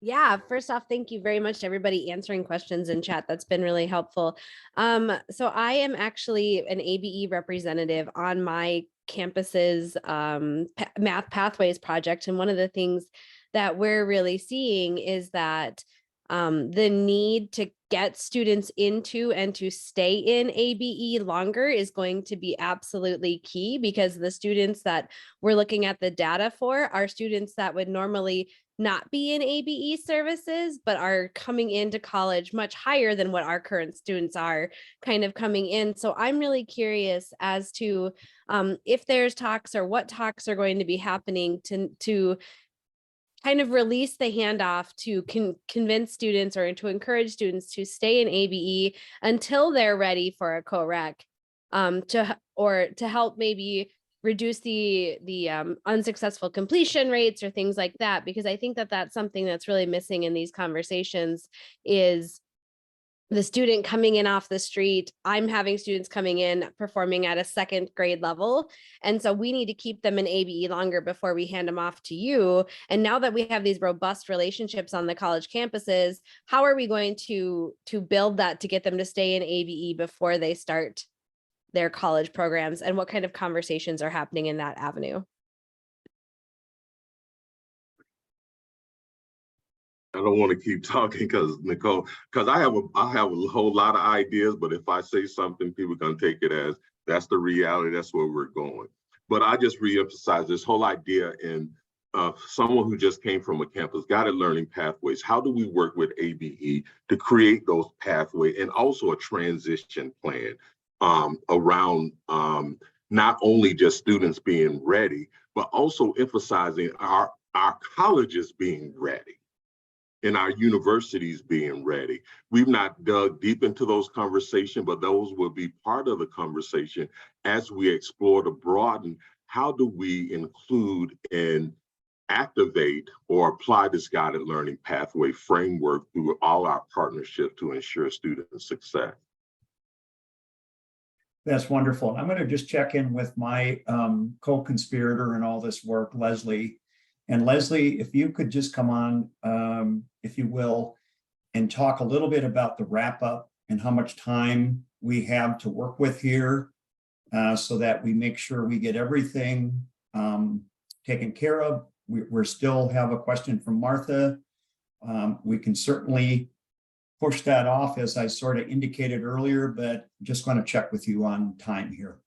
Yeah, first off, thank you very much to everybody answering questions in chat. That's been really helpful. So I am actually an ABE representative on my campus's Math Pathways project. And one of the things that we're really seeing is that the need to get students into and to stay in ABE longer is going to be absolutely key, because the students that we're looking at the data for are students that would normally not be in ABE services, but are coming into college much higher than what our current students are kind of coming in. So I'm really curious as to if there's talks or what talks are going to be happening to kind of release the handoff to convince students or to encourage students to stay in ABE until they're ready for a co-rec, to help maybe reduce the unsuccessful completion rates or things like that, because I think that that's something that's really missing in these conversations is the student coming in off the street. I'm having students coming in performing at a second grade level. And so we need to keep them in ABE longer before we hand them off to you. And now that we have these robust relationships on the college campuses, how are we going to build that to get them to stay in ABE before they start their college programs? And what kind of conversations are happening in that avenue? I don't want to keep talking because I have a whole lot of ideas, but if I say something, people are going to take it as that's the reality, that's where we're going. But I just reemphasize this whole idea in someone who just came from a campus, guided learning pathways. How do we work with ABE to create those pathways, and also a transition plan around not only just students being ready, but also emphasizing our colleges being ready and our universities being ready. We've not dug deep into those conversations, but those will be part of the conversation as we explore to broaden how do we include and activate or apply this guided learning pathway framework through all our partnerships to ensure student success? That's wonderful. I'm going to just check in with my co-conspirator in all this work, Leslie. And Leslie, if you could just come on, if you will, and talk a little bit about the wrap up and how much time we have to work with here, so that we make sure we get everything taken care of. We still have a question from Martha. We can certainly push that off, as I sort of indicated earlier, but just going to check with you on time here.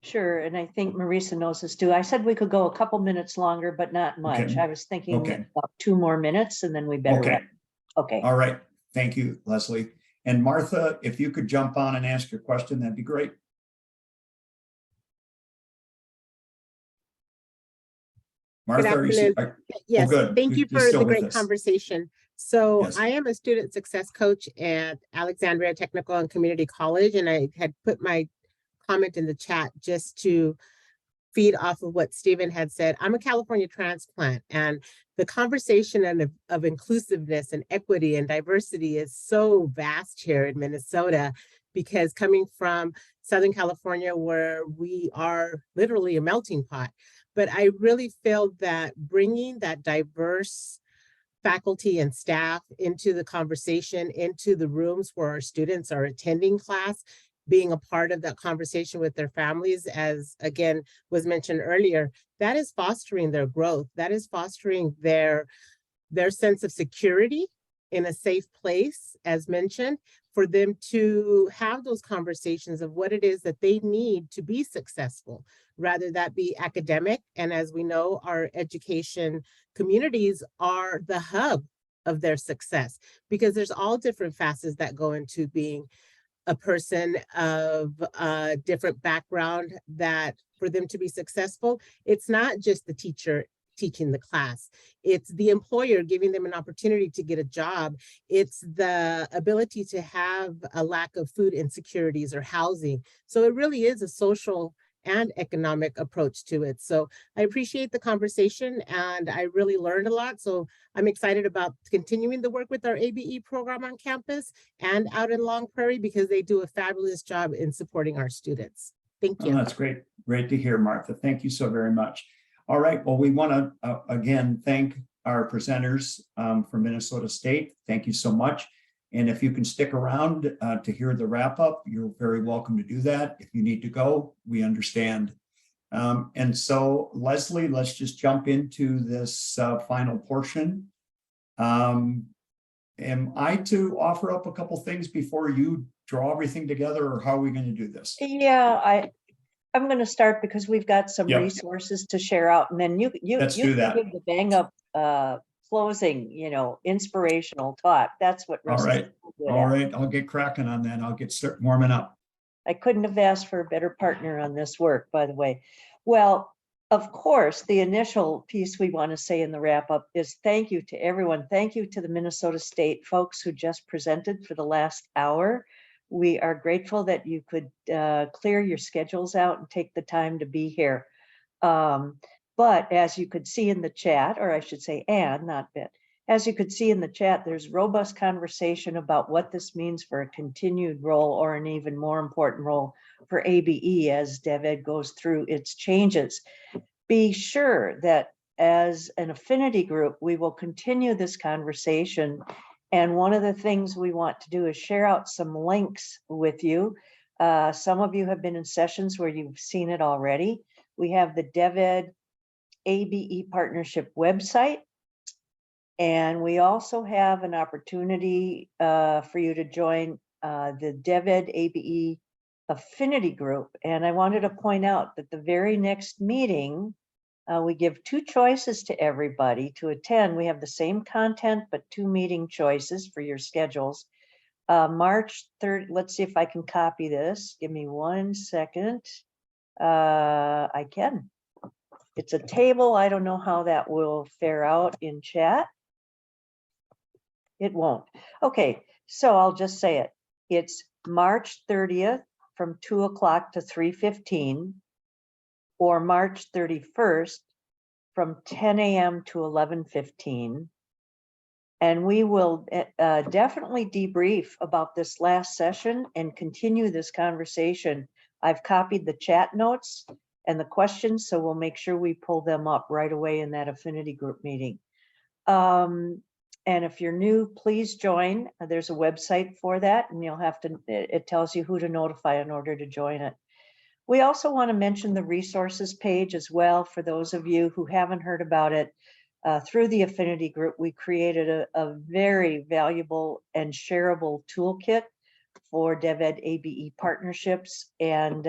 Sure, and I think Marisa knows this too. I said we could go a couple minutes longer, but not much. Okay. I was thinking Okay. about 2 more minutes and then we better. Okay. Okay. All right. Thank you, Leslie. And Martha, if you could jump on and ask your question, that'd be great. Martha, are you, Yes, good. thank you You're for still the with great us. conversation. So Yes. I am a student success coach at Alexandria Technical and Community College, and I had put my comment in the chat just to feed off of what Stephen had said. I'm a California transplant, and the conversation of inclusiveness and equity and diversity is so vast here in Minnesota, because coming from Southern California, where we are literally a melting pot. But I really feel that bringing that diverse faculty and staff into the conversation, into the rooms where our students are attending class, being a part of that conversation with their families, as again was mentioned earlier, that is fostering their growth. That is fostering their sense of security in a safe place, as mentioned, for them to have those conversations of what it is that they need to be successful, rather that be academic. And as we know, our education communities are the hub of their success, because there's all different facets that go into being a person of a different background, that for them to be successful, it's not just the teacher teaching the class, it's the employer giving them an opportunity to get a job, it's the ability to have a lack of food insecurities or housing. So it really is a social and economic approach to it. So I appreciate the conversation, and I really learned a lot. So I'm excited about continuing the work with our ABE program on campus and out in Long Prairie, because they do a fabulous job in supporting our students. Thank you. Oh, that's great. Great to hear, Martha. Thank you so very much. All right. Well, we want to again thank our presenters from Minnesota State. Thank you so much. And if you can stick around to hear the wrap up, you're very welcome to do that. If you need to go, we understand. And so, Leslie, let's just jump into this final portion. Am I to offer up a couple things before you draw everything together, or how are we going to do this? Yeah, I'm going to start, because we've got some Yep. resources to share out, and then you Let's do that. give the bang up closing, inspirational thought. That's what All Russ is right. good All at. right. I'll get cracking on that. I'll get start warming up. I couldn't have asked for a better partner on this work, by the way. Well, of course, the initial piece we want to say in the wrap up is thank you to everyone. Thank you to the Minnesota State folks who just presented for the last hour. We are grateful that you could clear your schedules out and take the time to be here. But as you could see in the chat, or I should say, as you could see in the chat, there's robust conversation about what this means for a continued role, or an even more important role for ABE as DevEd goes through its changes. Be sure that as an affinity group, we will continue this conversation. And one of the things we want to do is share out some links with you. Some of you have been in sessions where you've seen it already. We have the DevEd ABE partnership website. And we also have an opportunity for you to join the DevEd ABE affinity group. And I wanted to point out that the very next meeting, we give 2 choices to everybody to attend. We have the same content, but 2 meeting choices for your schedules. March 3rd, let's see if I can copy this. Give me 1 second. I can. It's a table. I don't know how that will fare out in chat. It won't. Okay, so I'll just say it. It's March 30th from 2 o'clock to 3:15. or March 31st from 10 a.m. to 11:15. And we will definitely debrief about this last session and continue this conversation. I've copied the chat notes and the questions, so we'll make sure we pull them up right away in that affinity group meeting. And if you're new, please join. There's a website for that, and you'll have to, it tells you who to notify in order to join it. We also want to mention the resources page as well for those of you who haven't heard about it. Through the affinity group, we created a very valuable and shareable toolkit for DevEd ABE partnerships. And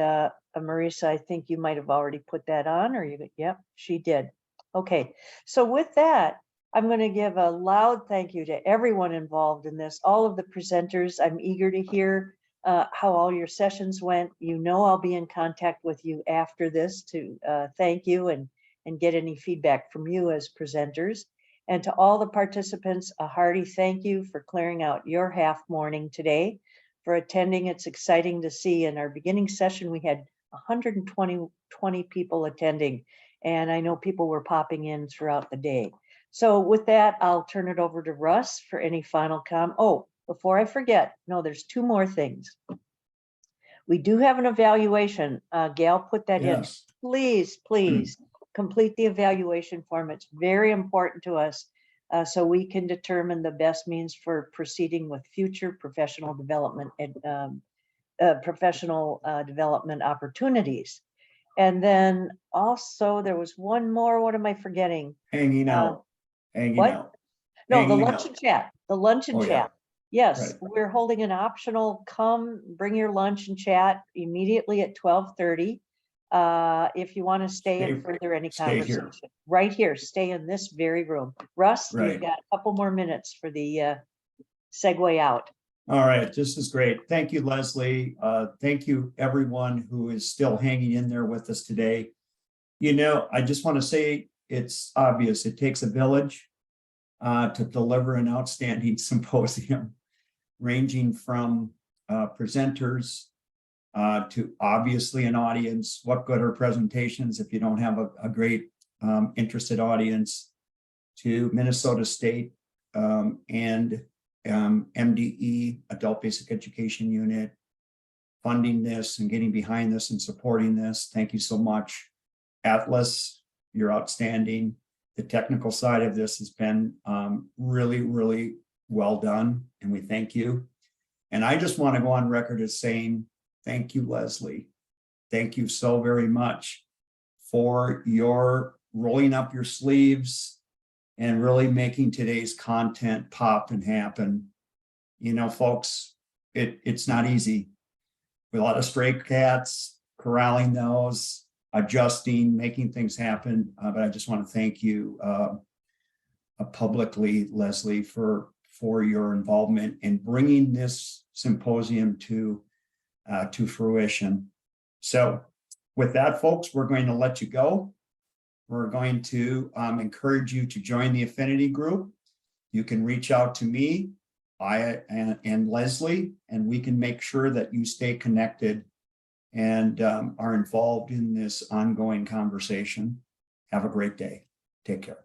Marisa, I think you might have already put that on, or you, yep, she did. Okay, so with that, I'm going to give a loud thank you to everyone involved in this, all of the presenters. I'm eager to hear how all your sessions went. You know, I'll be in contact with you after this to thank you and get any feedback from you as presenters. And to all the participants, a hearty thank you for clearing out your half morning today, for attending. It's exciting to see. In our beginning session, we had 120 people attending, and I know people were popping in throughout the day. So with that, I'll turn it over to Russ for any final comment. Oh, before I forget, no, there's two more things. We do have an evaluation. Gail put that in. Please, please complete the evaluation form. It's very important to us, so we can determine the best means for proceeding with future professional development and development opportunities. And then also there was one more. What am I forgetting? Hanging out. Hanging what? out. No, Hanging the lunch out. and chat. The lunch and Oh, yeah. chat. Yes, Right. we're holding an optional come bring your lunch and chat immediately at 12:30. If you want to stay and further any conversation. Here. Right here, stay in this very room. Russ, Right. you've got a couple more minutes for the segue out. All right, this is great. Thank you, Leslie. Thank you, everyone who is still hanging in there with us today. You know, I just want to say it's obvious. It takes a village to deliver an outstanding symposium, ranging from presenters to obviously an audience. What good are presentations if you don't have a great interested audience? To Minnesota State and MDE, Adult Basic Education Unit, funding this and getting behind this and supporting this. Thank you so much. Atlas, you're outstanding. The technical side of this has been really, really well done, and we thank you. And I just want to go on record as saying, thank you, Leslie. Thank you so very much for your rolling up your sleeves and really making today's content pop and happen. You know, folks, it's not easy. A lot of stray cats, corralling those, adjusting, making things happen. But I just want to thank you publicly, Leslie, for your involvement in bringing this symposium to fruition. So with that, folks, we're going to let you go. We're going to encourage you to join the affinity group. You can reach out to me, and Leslie, and we can make sure that you stay connected and are involved in this ongoing conversation. Have a great day. Take care.